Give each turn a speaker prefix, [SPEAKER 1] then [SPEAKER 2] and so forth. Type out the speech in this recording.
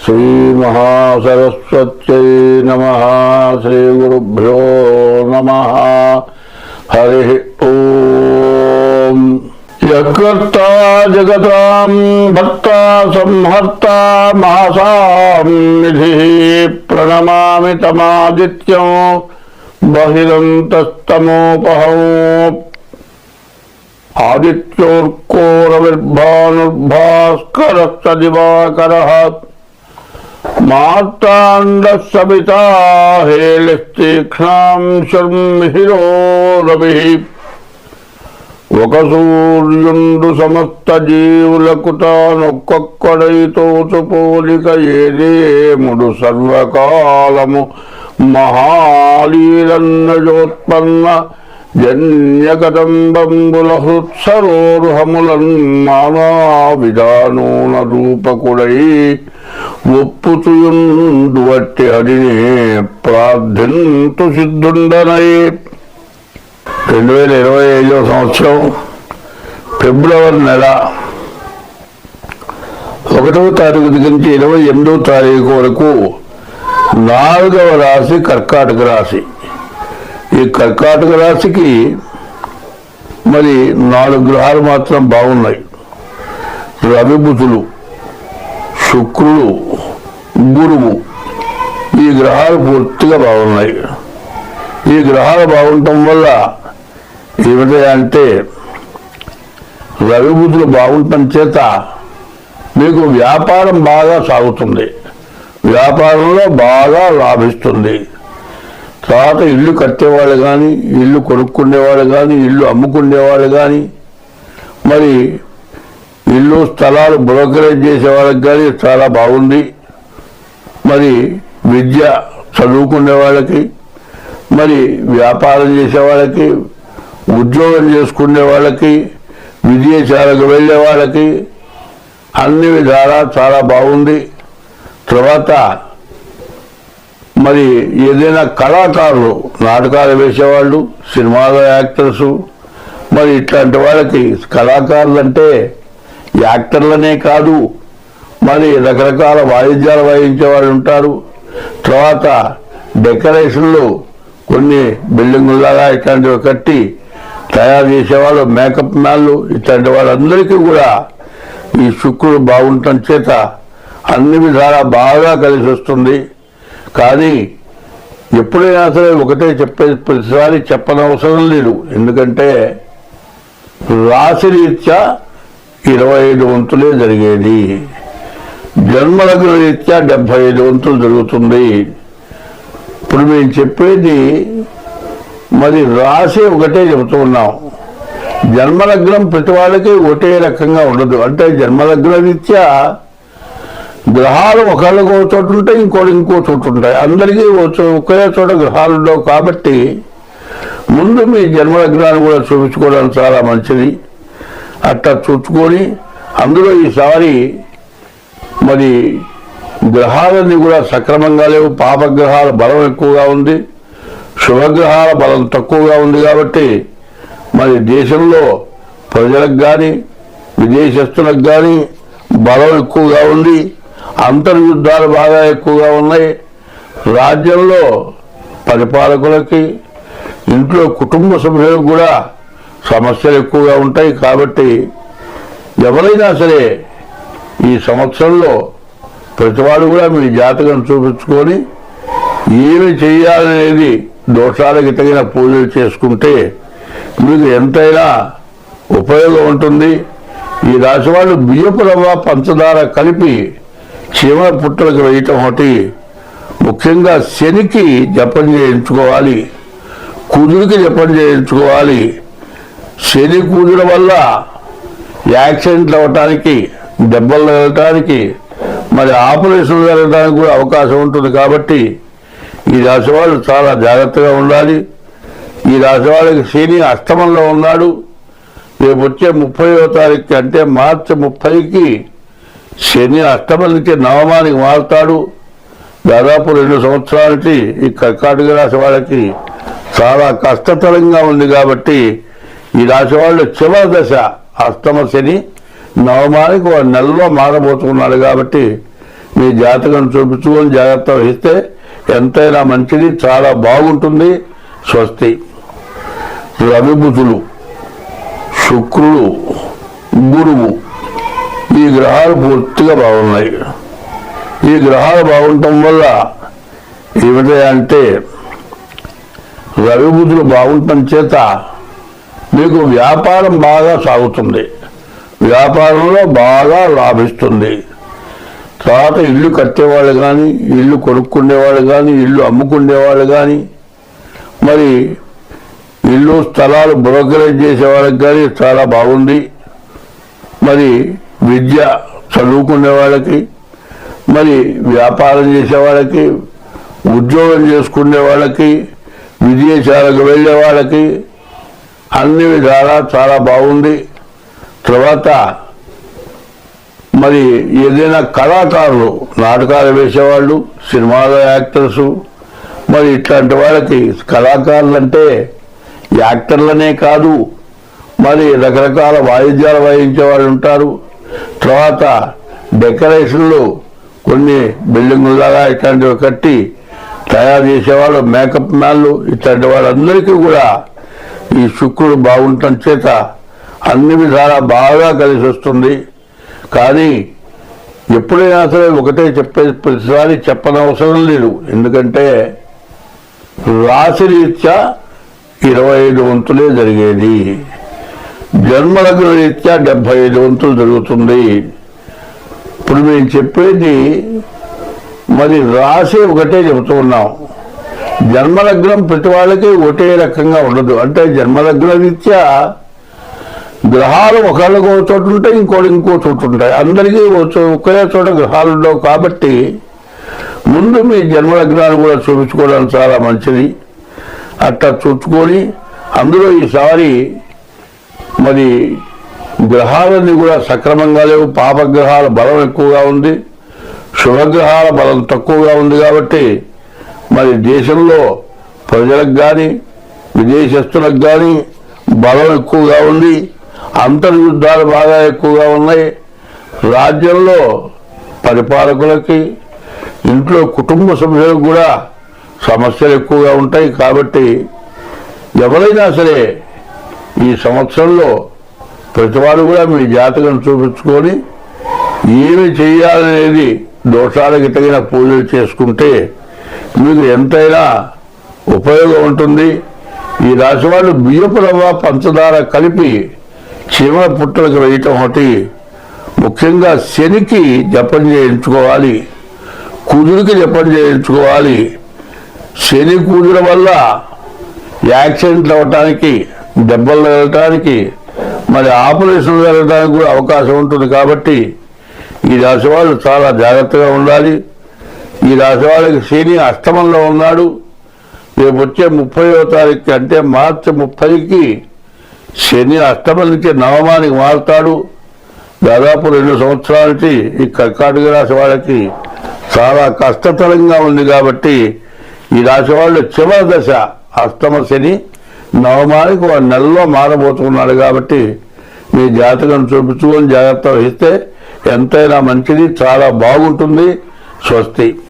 [SPEAKER 1] श्रीमहासरस्वत्यै नमः। श्रीगुरुभ्यो नमः। हरिः ओम्। यत्कर्ता जगतां भर्ता संहर्ता महासां निधिः प्रणमामि तमादित्यं बहिरन्तस्तमोपहं। आदित्योर्कोरविर्भानुर्भास्करश्च दिवाकरः मार्ताण्डः सविता हेलिस्तीक्ष्णां शर्मिहिरो रविः। ఒక సూర్యుండు సమస్త జీవులకు తానొక్కొక్కడైతోచు పోలిక ఏదేముడు సర్వకాలము మహాలీలన్నజోత్పన్న జన్యకదంబంబుల హృత్సరోరుహములన్ నానా విధానూన రూపకుడై ఒప్పుచుయుండు వట్టి హరిని ప్రార్థింతు సిద్ధుండనై. 2025 సంవత్సరం ఫిబ్రవరి నెల 1వ తారీఖు దగ్గర నుంచి 28వ తారీఖు వరకు 4వ రాశి కర్కాటక రాశి. ఈ కర్కాటక రాశికి మరి 4 గ్రహాలు మాత్రం బాగున్నాయి. రవి బుధులు, శుక్రుడు, గురువు, ఈ గ్రహాలు పూర్తిగా బాగున్నాయి. ఈ గ్రహాలు బాగుండటం వల్ల ఏమిటంటే రవి బుధులు బాగుండటం చేత మీకు వ్యాపారం బాగా సాగుతుంది, వ్యాపారంలో బాగా లాభిస్తుంది. తర్వాత ఇల్లు కట్టేవాళ్ళు కానీ, ఇల్లు కొనుక్కునేవాళ్ళు కానీ, ఇల్లు అమ్ముకునేవాళ్ళు కానీ, మరి ఇల్లు స్థలాలు బ్రోకరేజ్ చేసేవాళ్ళకి కానీ చాలా బాగుంది. మరి విద్య చదువుకునే వాళ్ళకి, మరి వ్యాపారం చేసే వాళ్ళకి, ఉద్యోగం చేసుకునే వాళ్ళకి, విదేశాలకు వెళ్ళే వాళ్ళకి అన్ని విధాలా చాలా బాగుంది. తర్వాత మరి ఏదైనా కళాకారులు, నాటకాలు వేసేవాళ్ళు, సినిమాలో యాక్టర్సు, మరి ఇట్లాంటి వాళ్ళకి కళాకారులు అంటే యాక్టర్లనే కాదు, మరి రకరకాల వాయిద్యాలు వాయించే వాళ్ళు ఉంటారు. తర్వాత డెకరేషన్లు కొన్ని బిల్డింగుల్లాగా ఇట్లాంటివి కట్టి తయారు చేసేవాళ్ళు, మేకప్ మ్యాన్లు, ఇట్లాంటి వాళ్ళందరికీ కూడా ఈ శుక్రుడు బాగుండటం చేత అన్ని విధాలా బాగా కలిసి వస్తుంది. కానీ ఎప్పుడైనా సరే ఒకటే చెప్పేది, ప్రతిసారి చెప్పనవసరం లేదు. ఎందుకంటే రాశిరీత్యా 25 వంతులే జరిగేది, జన్మలగ్న రీత్యా 75 వంతులు జరుగుతుంది. ఇప్పుడు మేము చెప్పేది మరి రాశి ఒకటే చెబుతూ ఉన్నాం. జన్మలగ్నం ప్రతి వాళ్ళకి ఒకటే రకంగా ఉండదు. అంటే జన్మలగ్న రీత్యా గ్రహాలు ఒకళ్ళకి ఒక చోటు ఉంటాయి, ఇంకో చోటు ఉంటాయి. అందరికీ ఒకే చోట గ్రహాలు ఉండవు. కాబట్టి ముందు మీ జన్మలగ్నాన్ని కూడా చూపించుకోవడం చాలా మంచిది. అట్లా చూసుకొని అందులో ఈసారి మరి గ్రహాలన్నీ కూడా సక్రమంగా లేవు. పాపగ్రహాల బలం ఎక్కువగా ఉంది, శుభగ్రహాల బలం తక్కువగా ఉంది. కాబట్టి మరి దేశంలో ప్రజలకు కానీ, విదేశస్తులకు కానీ బలం ఎక్కువగా ఉంది. అంతర్యుద్ధాలు బాగా ఎక్కువగా ఉన్నాయి. రాజ్యంలో పరిపాలకులకి, ఇంట్లో కుటుంబ సభ్యులకు కూడా సమస్యలు ఎక్కువగా ఉంటాయి. కాబట్టి ఎవరైనా సరే ఈ సంవత్సరంలో ప్రతివాడు కూడా మీ జాతకం చూపించుకొని ఏమి చేయాలనేది, దోషాలకి తగిన పూజలు చేసుకుంటే మీకు ఎంతైనా ఉపయోగం ఉంటుంది. ఈ రాశి వాళ్ళు బియ్యపు రవ్వ, పంచదార కలిపి చీమ పుట్టలకు వేయటం ఒకటి, ముఖ్యంగా శనికి జపం చేయించుకోవాలి, కుజుడికి జపం చేయించుకోవాలి. శని కుజుల వల్ల యాక్సిడెంట్లు అవ్వటానికి, దెబ్బలు తగలటానికి, మరి ఆపరేషన్లు జరగడానికి కూడా అవకాశం ఉంటుంది. కాబట్టి ఈ రాశి వాళ్ళు చాలా జాగ్రత్తగా ఉండాలి. ఈ రాశి వాళ్ళకి శని అష్టమంలో ఉన్నాడు. రేపు వచ్చే 30వ తారీఖు అంటే మార్చి 30కి శని అష్టమం నుంచి నవమానికి మారుతాడు. దాదాపు 2 సంవత్సరాలకి ఈ కర్కాటక రాశి వాళ్ళకి చాలా కష్టతరంగా ఉంది. కాబట్టి ఈ రాశి వాళ్ళు చివరి దశ అష్టమ శని నవమానికి 1 నెలలో మారబోతున్నాడు. కాబట్టి మీ జాతకం చూపించుకొని జాగ్రత్త వహిస్తే ఎంతైనా మంచిది, చాలా బాగుంటుంది. స్వస్తి. రవి బుధులు, శుక్రుడు, గురువు ఈ గ్రహాలు పూర్తిగా బాగున్నాయి. ఈ గ్రహాలు బాగుండటం వల్ల ఏమిటంటే రవి బుధులు బాగుండటం చేత మీకు వ్యాపారం బాగా సాగుతుంది, వ్యాపారంలో బాగా లాభిస్తుంది. తర్వాత ఇల్లు కట్టేవాళ్ళు కానీ, ఇల్లు కొనుక్కునేవాళ్ళు కానీ, ఇల్లు అమ్ముకునేవాళ్ళు కానీ, మరి ఇల్లు స్థలాలు బ్రోకరేజ్ చేసేవాళ్ళకి కానీ చాలా బాగుంది. మరి విద్య చదువుకునే వాళ్ళకి, మరి వ్యాపారం చేసేవాళ్ళకి, ఉద్యోగం చేసుకునే వాళ్ళకి, విదేశాలకు వెళ్ళే వాళ్ళకి అన్ని విధాలా చాలా బాగుంది. తర్వాత మరి ఏదైనా కళాకారులు, నాటకాలు వేసేవాళ్ళు, సినిమాలో యాక్టర్సు, మరి ఇట్లాంటి వాళ్ళకి కళాకారులు అంటే యాక్టర్లనే కాదు, మరి రకరకాల వాయిద్యాలు వాయించే వాళ్ళు ఉంటారు. తర్వాత డెకరేషన్లు కొన్ని బిల్డింగుల్లాగా ఇట్లాంటివి కట్టి తయారు చేసేవాళ్ళు, మేకప్ మ్యాన్లు, ఇట్లాంటి వాళ్ళందరికీ కూడా ఈ శుక్రుడు బాగుండటం చేత అన్ని విధాలా బాగా కలిసి వస్తుంది. కానీ ఎప్పుడైనా సరే ఒకటే చెప్పేది, ప్రతిసారి చెప్పనవసరం లేదు. ఎందుకంటే రాశిరీత్యా 25 వంతులే జరిగేది, జన్మలగ్న రీత్యా 75 వంతులు జరుగుతుంది. ఇప్పుడు మేము చెప్పేది మరి రాశి ఒకటే చెబుతూ ఉన్నాం. జన్మలగ్నం ప్రతి వాళ్ళకి ఒకటే రకంగా ఉండదు. అంటే జన్మలగ్న రీత్యా గ్రహాలు ఒకళ్ళకి ఒక చోట ఉంటాయి, ఇంకో చోట ఉంటాయి. అందరికీ ఒకే చోట గ్రహాలు ఉండవు. కాబట్టి ముందు మీ జన్మలగ్నాన్ని కూడా చూపించుకోవడం చాలా మంచిది. అట్లా చూసుకొని అందులో ఈసారి మరి గ్రహాలన్నీ కూడా సక్రమంగా లేవు. పాపగ్రహాల బలం ఎక్కువగా ఉంది, శుభగ్రహాల బలం తక్కువగా ఉంది. కాబట్టి మరి దేశంలో ప్రజలకు కానీ విదేశస్తులకు కానీ బలం ఎక్కువగా ఉంది. అంతర్యుద్ధాలు బాగా ఎక్కువగా ఉన్నాయి. రాజ్యంలో పరిపాలకులకి, ఇంట్లో కుటుంబ సభ్యులకు కూడా సమస్యలు ఎక్కువగా ఉంటాయి. కాబట్టి ఎవరైనా సరే ఈ సంవత్సరంలో ప్రతివాడు కూడా మీ జాతకం చూపించుకొని ఏమి చేయాలనేది, దోషాలకి తగిన పూజలు చేసుకుంటే మీకు ఎంతైనా ఉపయోగం ఉంటుంది. ఈ రాశి వాళ్ళు బియ్యపు రవ్వ, పంచదార కలిపి చీమల పుట్టలకు వేయటం ఒకటి. ముఖ్యంగా శనికి జపం చేయించుకోవాలి, కుజుడికి జపం చేయించుకోవాలి. శని కుజుల వల్ల యాక్సిడెంట్లు అవ్వటానికి, దెబ్బలు తగలటానికి, మరి ఆపరేషన్లు జరగడానికి కూడా అవకాశం ఉంటుంది. కాబట్టి ఈ రాశి వాళ్ళు చాలా జాగ్రత్తగా ఉండాలి. ఈ రాశి వాళ్ళకి శని అష్టమంలో ఉన్నాడు. రేపు వచ్చే 30వ తారీఖు అంటే మార్చి 30కి శని అష్టమం నుంచి నవమానికి మారుతాడు. దాదాపు 2 సంవత్సరాల నుంచి ఈ కర్కాటక రాశి వాళ్ళకి చాలా కష్టతరంగా ఉంది. కాబట్టి ఈ రాశి వాళ్ళు చివరి దశ అష్టమ శని నవమానికి 1 నెలలో మారబోతున్నాడు. కాబట్టి మీ జాతకం చూపించుకొని జాగ్రత్త వహిస్తే ఎంతైనా మంచిది, చాలా బాగుంటుంది. స్వస్తి.